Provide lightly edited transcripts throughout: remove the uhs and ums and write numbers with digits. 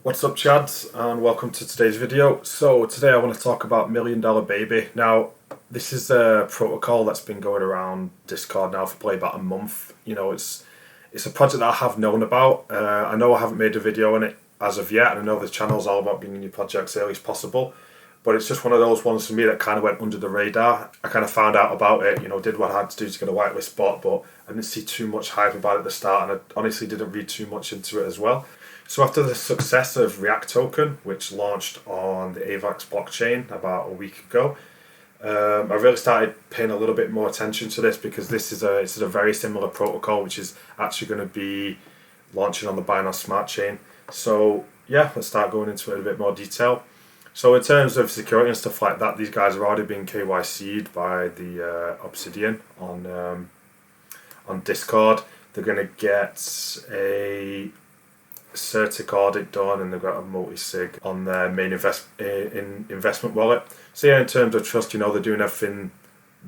What's up, chads, and welcome to today's video. So today I want to talk about $1 Million Baby. Now, this is a protocol that's been going around Discord now for probably about a month. You know, it's a project that I have known about. I know I haven't made a video on it as of yet, and I know the channel's all about bringing new projects as early as possible. But it's just one of those ones for me that kind of went under the radar. I kind of found out about it, did what I had to do to get a whitelist spot, but I didn't see too much hype about it at the start, and I honestly didn't read too much into it as well. So after the success of React Token, which launched on the AVAX blockchain about a week ago, I really started paying a little bit more attention to this because this is a very similar protocol, which is actually going to be launching on the Binance Smart Chain. So yeah, let's start going into it in a bit more detail. So in terms of security and stuff like that, these guys have already been KYC'd by the Obsidian on Discord. They're going to get a Certic audit done, and they've got a multi-sig on their main investment wallet. So yeah, in terms of trust, they're doing everything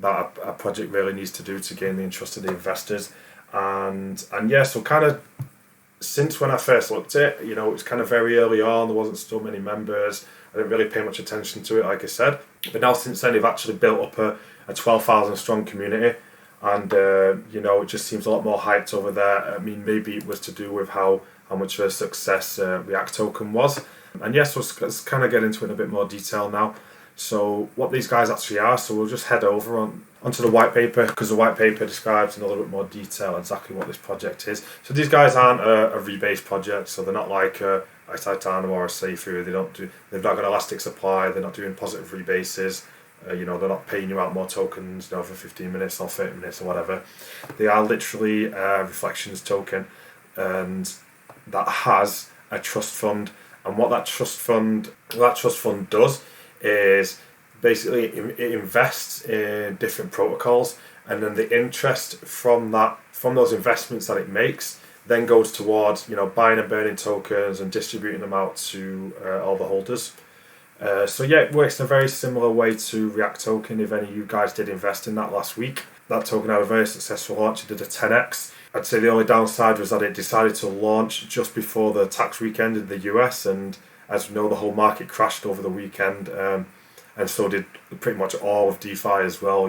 that a project really needs to do to gain the trust of the investors. And yeah, so kind of since when I first looked at it, it was kind of very early on. There wasn't so many members. I didn't really pay much attention to it, like I said. But now since then, they've actually built up a 12,000 strong community. And, it just seems a lot more hyped over there. I mean, maybe it was to do with how much of a success React Token was. And yes, let's kind of get into it in a bit more detail now. So what these guys actually are, so we'll just head over onto the white paper, because the white paper describes in a little bit more detail exactly what this project is. So these guys aren't a rebase project, so they're not like a Titanium or a Seifu. They've not got elastic supply, they're not doing positive rebases. They're not paying you out more tokens for 15 minutes or 30 minutes or whatever. They are literally a reflections token, and that has a trust fund. And what that trust fund does is basically it invests in different protocols, and then the interest from those investments that it makes then goes towards buying and burning tokens and distributing them out to all the holders. So yeah, it works in a very similar way to React Token. If any of you guys did invest in that last week, that token had a very successful launch. It did a 10x. I'd say the only downside was that it decided to launch just before the tax weekend in the US, and as we know, the whole market crashed over the weekend, and so did pretty much all of DeFi as well.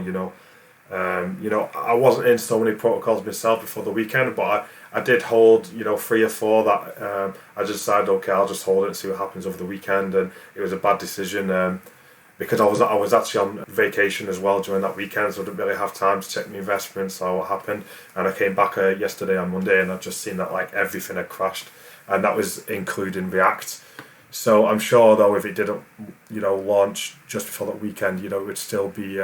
I wasn't in so many protocols myself before the weekend, but I did hold 3 or 4 that I just decided, okay, I'll just hold it and see what happens over the weekend. And it was a bad decision because I was actually on vacation as well during that weekend, so I didn't really have time to check my investments or what happened. And I came back yesterday on Monday, and I've just seen that everything had crashed, and that was including React. So I'm sure though, if it didn't launch just before that weekend, it would still be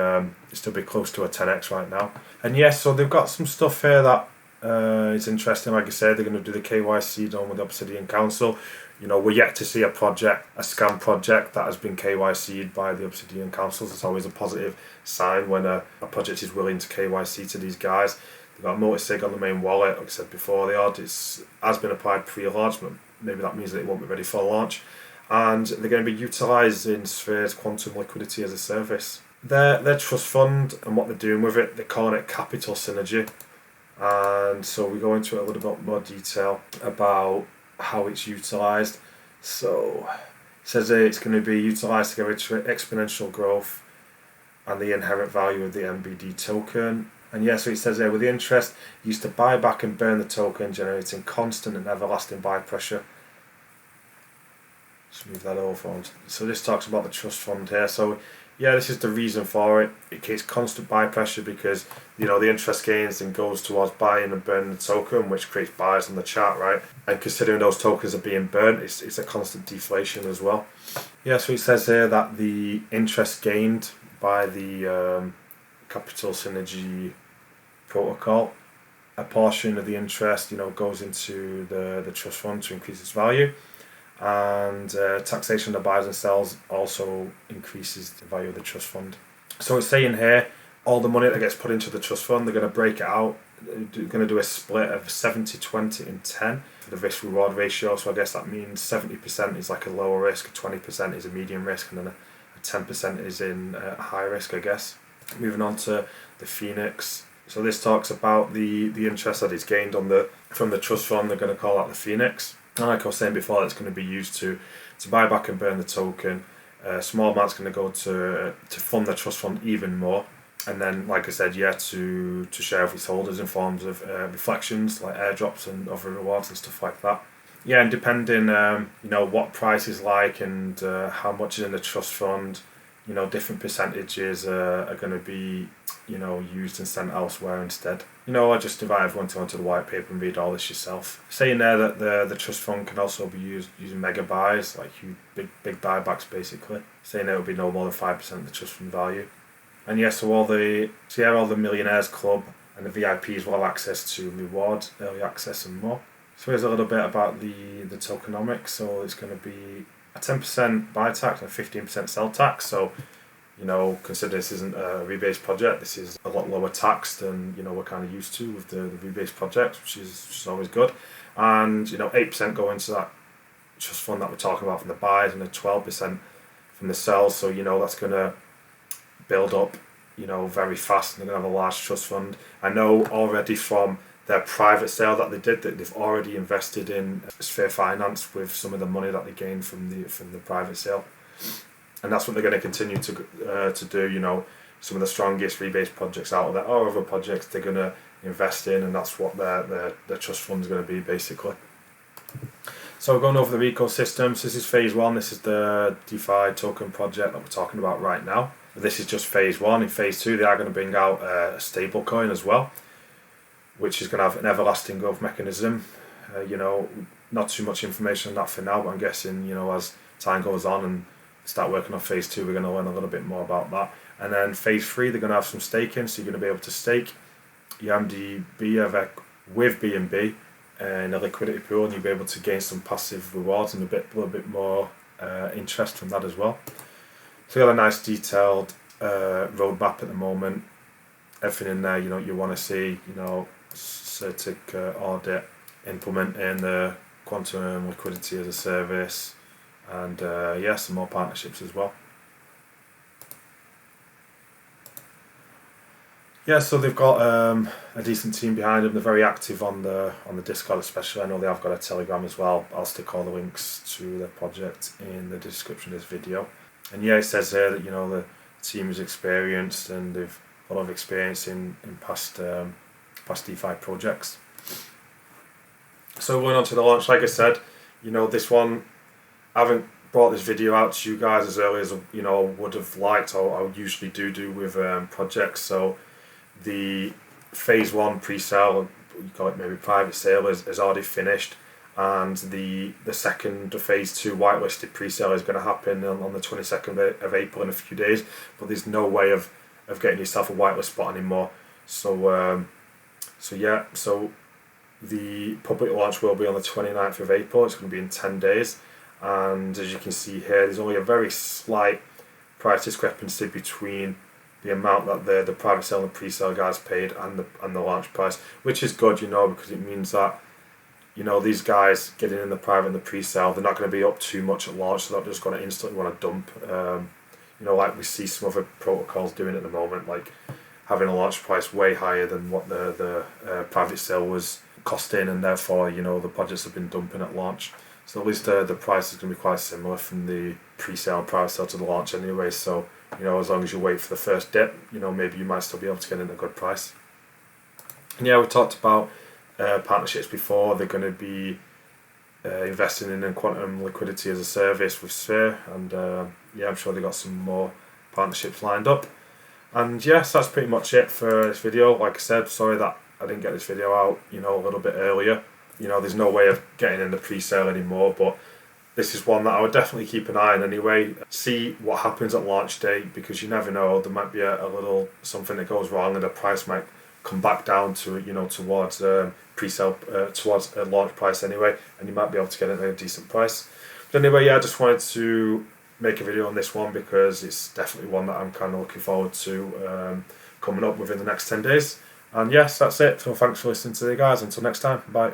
close to a 10x right now. And yes, so they've got some stuff here that it's interesting. Like I said, they're going to do the KYC done with the Obsidian Council. We're yet to see a scam project that has been KYC'd by the Obsidian Council. It's always a positive sign when a project is willing to KYC to these guys. They've got a multi-sig on the main wallet. Like I said before, the audit has been applied pre-launch, but maybe that means that it won't be ready for launch. And they're going to be utilising Sphere's quantum liquidity as a service. Their trust fund and what they're doing with it, they're calling it capital synergy. And so we go into it a little bit more detail about how it's utilised. So it says that it's going to be utilised to get exponential growth and the inherent value of the MBD token. And yeah, so it says there, with the interest used to buy back and burn the token, generating constant and everlasting buy pressure. Let's move that over. So this talks about the trust fund here. So yeah, this is the reason for it. It creates constant buy pressure because the interest gains and goes towards buying and burning the token, which creates buys on the chart, right? And considering those tokens are being burnt, it's a constant deflation as well. Yeah, so it says here that the interest gained by the capital synergy protocol, a portion of the interest goes into the trust fund to increase its value. And taxation of buys and sells also increases the value of the trust fund. So it's saying here, all the money that gets put into the trust fund, they're going to break it out. They're going to do a split of 70, 20 and 10 for the risk reward ratio. So I guess that means 70% is like a lower risk, 20% is a medium risk, and then a 10% is in high risk, I guess. Moving on to the Phoenix. So this talks about the interest that is gained from the trust fund. They're going to call that the Phoenix. And like I was saying before, it's going to be used to buy back and burn the token. A small amount's going to go to fund the trust fund even more. And then, like I said, yeah, to share with its holders in forms of reflections like airdrops and other rewards and stuff like that. Yeah, and depending, what price is like and how much is in the trust fund, different percentages are going to be, used and sent elsewhere instead. I just invite everyone to go into the white paper and read all this yourself. Saying there that the trust fund can also be used using mega buys, like huge, big buybacks basically. Saying it would be no more than 5% of the trust fund value. And yeah, so all the Millionaires Club and the VIPs will have access to rewards, early access and more. So here's a little bit about the tokenomics. So it's going to be a 10% buy tax and a 15% sell tax. So, consider this isn't a rebase project. This is a lot lower tax than, we're kind of used to with the rebase projects, which is always good. And, 8% go into that trust fund that we're talking about from the buys and the 12% from the sells. So, that's going to build up, very fast, and they're going to have a large trust fund. I know already from their private sale that they did that they've already invested in Sphere Finance with some of the money that they gained from the private sale, and that's what they're going to continue to do. Some of the strongest rebase projects out there or other projects they're going to invest in, and that's what their trust fund is going to be basically. So we're going over the ecosystems. This is phase 1. This is the DeFi token project that we're talking about right now. This is just phase 1. In phase 2, they are going to bring out a stable coin as well, which is going to have an everlasting growth mechanism. Not too much information on that for now, but I'm guessing, as time goes on and start working on phase 2, we're going to learn a little bit more about that. And then phase 3, they're going to have some staking, so you're going to be able to stake your MDB with BNB in a liquidity pool, and you'll be able to gain some passive rewards and a little bit more interest from that as well. So we got a nice detailed roadmap at the moment. Everything in there, you want to see, CertiK audit, implementing the quantum liquidity as a service, and some more partnerships as well. Yeah, so they've got a decent team behind them. They're very active on the Discord, especially. I know they have got a Telegram as well. I'll stick all the links to their project in the description of this video. And yeah, it says here that the team is experienced and they've a lot of experience in past DeFi projects. So going on to the launch, like I said, this one, I haven't brought this video out to you guys as early as would have liked, or I usually do with projects. So the phase 1 pre-sale, you call it maybe private sale, is already finished, and the second phase 2 whitelisted pre-sale is going to happen on the 22nd of April in a few days. But there's no way of getting yourself a whitelist spot anymore. So the public launch will be on the 29th of April. It's going to be in 10 days. And as you can see here, there's only a very slight price discrepancy between the amount that the private sale and pre-sale guys paid and the launch price, which is good, because it means that these guys getting in the private and the pre-sale, they're not going to be up too much at launch, so they're not just going to instantly want to dump. Like we see some other protocols doing at the moment, like having a launch price way higher than what the private sale was costing, and therefore the projects have been dumping at launch. So at least the price is going to be quite similar from the pre-sale and private sale to the launch anyway. So as long as you wait for the first dip, maybe you might still be able to get in a good price. And yeah, we talked about partnerships before. They're going to be investing in quantum liquidity as a service with Sphere, and I'm sure they got some more partnerships lined up. And yes, that's pretty much it for this video. Like I said, sorry that I didn't get this video out a little bit earlier. There's no way of getting in the pre-sale anymore, but this is one that I would definitely keep an eye on anyway. See what happens at launch day, because you never know, there might be a little something that goes wrong and the price might come back down to towards pre-sale, towards a launch price anyway, and you might be able to get it at a decent price. But anyway, I just wanted to make a video on this one because it's definitely one that I'm kind of looking forward to coming up within the next 10 days. And yes, that's it. So thanks for listening today, guys. Until next time, bye.